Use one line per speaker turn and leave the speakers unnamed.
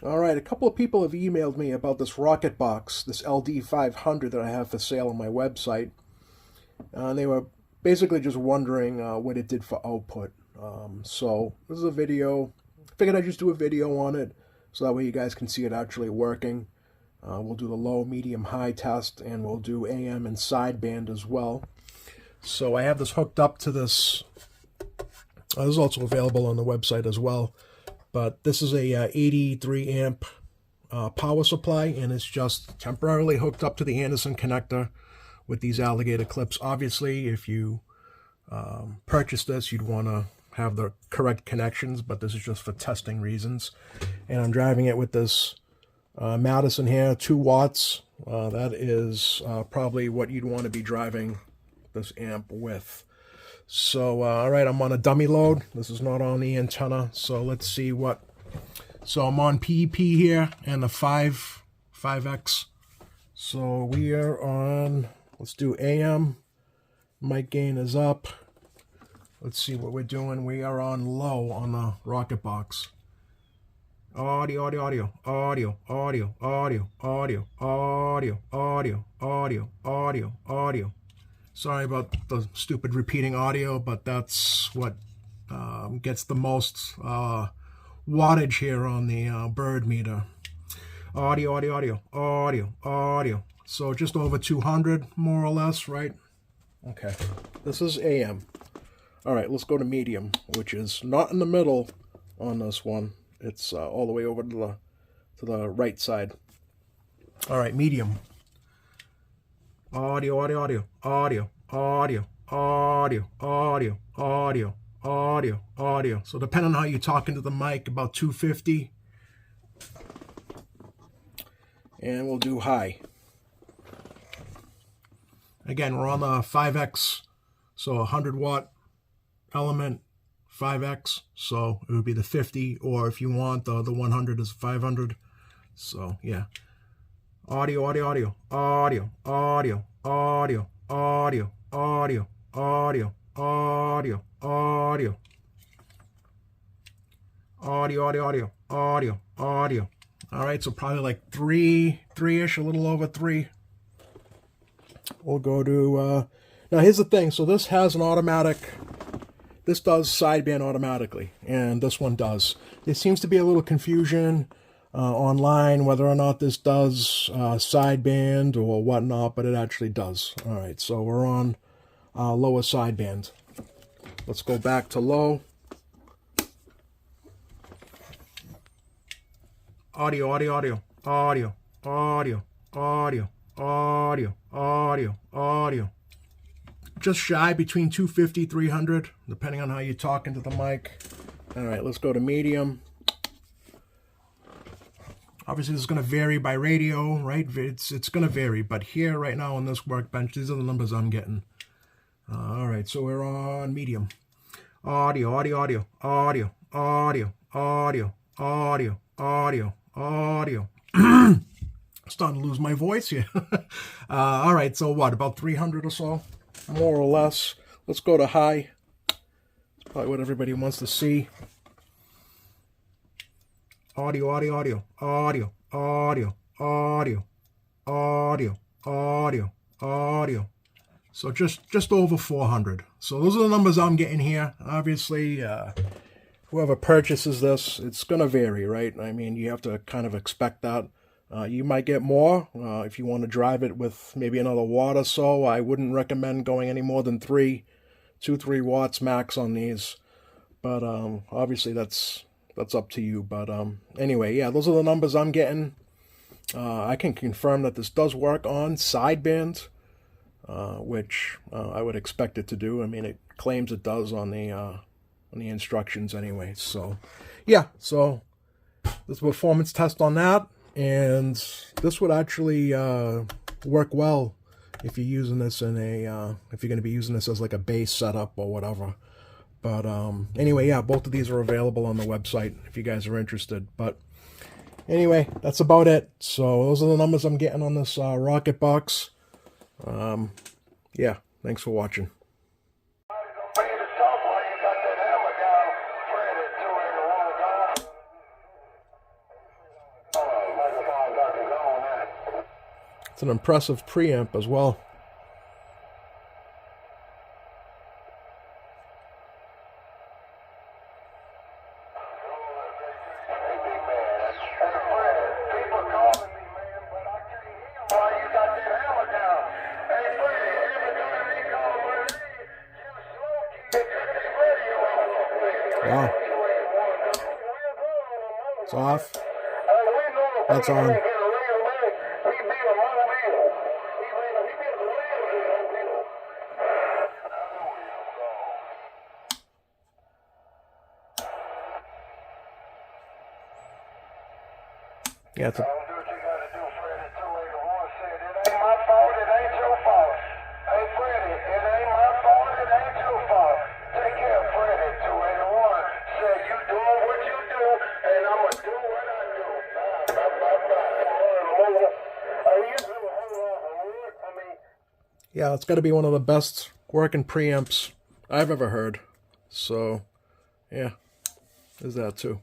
All right, a couple of people have emailed me about this Rocketbox, this LD500 that I have for sale on my website. They were basically just wondering what it did for output. So this is a video. Figured I'd just do a video on it so that way you guys can see it actually working. We'll do the low, medium, high test, and we'll do AM and sideband as well. So I have this hooked up to this. This is also available on the website as well. But this is a 83 amp power supply, and it's just temporarily hooked up to the Anderson connector with these alligator clips. Obviously, if you purchase this, you'd want to have the correct connections, but this is just for testing reasons. And I'm driving it with this Madison here, 2 watts. That is probably what you'd want to be driving this amp with. So, all right, I'm on a dummy load. This is not on the antenna, so let's see what. So I'm on PEP here and the 5X. So we are on, let's do AM. Mic gain is up. Let's see what we're doing. We are on low on the Rocketbox. Audio, audio, audio, audio, audio, audio, audio, audio, audio, audio, audio, audio. Sorry about the stupid repeating audio, but that's what gets the most wattage here on the bird meter. Audio, audio, audio, audio, audio. So just over 200, more or less, right? Okay, this is AM. All right, let's go to medium, which is not in the middle on this one. It's all the way over to the right side. All right, medium. Audio, audio, audio, audio, audio, audio, audio, audio, audio, audio. So depending on how you're talking to the mic, about 250. And we'll do high. Again, we're on the 5X, so 100 watt element, 5X. So it would be the 50, or if you want, the 100 is 500. So yeah. Audio, audio, audio, audio, audio, audio, audio, audio, audio, audio, audio, audio, audio, audio, audio, audio. All right, so probably like three-ish, a little over 3. We'll go to, now here's the thing. So this has an automatic, this does sideband automatically, and this one does. There seems to be a little confusion online whether or not this does sideband or whatnot, but it actually does. All right, so we're on lower sideband. Let's go back to low. Audio, audio, audio, audio, audio, audio, audio, audio, audio. Just shy between 250, 300, depending on how you're talking to the mic. All right, let's go to medium. Obviously, this is going to vary by radio, right? It's going to vary, but here right now on this workbench, these are the numbers I'm getting. All right, so we're on medium. Audio, audio, audio, audio, audio, audio, audio, audio, audio. Starting to lose my voice here. All right, so what, about 300 or so, more or less. Let's go to high. It's probably what everybody wants to see. Audio, audio, audio, audio, audio, audio, audio, audio, audio. So just over 400. So those are the numbers I'm getting here. Obviously, whoever purchases this, it's going to vary, right? I mean, you have to kind of expect that. You might get more if you want to drive it with maybe another watt or so. I wouldn't recommend going any more than 3 watts max on these. But obviously that's up to you. But anyway, yeah, those are the numbers I'm getting. I can confirm that this does work on sideband, which I would expect it to do. I mean, it claims it does on the instructions anyway. So yeah, so this performance test on that, and this would actually work well if you're using this in a if you're going to be using this as like a bass setup or whatever. But anyway, yeah, both of these are available on the website if you guys are interested. But anyway, that's about it. So those are the numbers I'm getting on this Rocketbox. Yeah, thanks for watching. It's an impressive preamp as well. Wow. It's off. That's on. Yeah, it's a... Yeah, it's got to be one of the best working preamps I've ever heard. So, yeah, there's that too.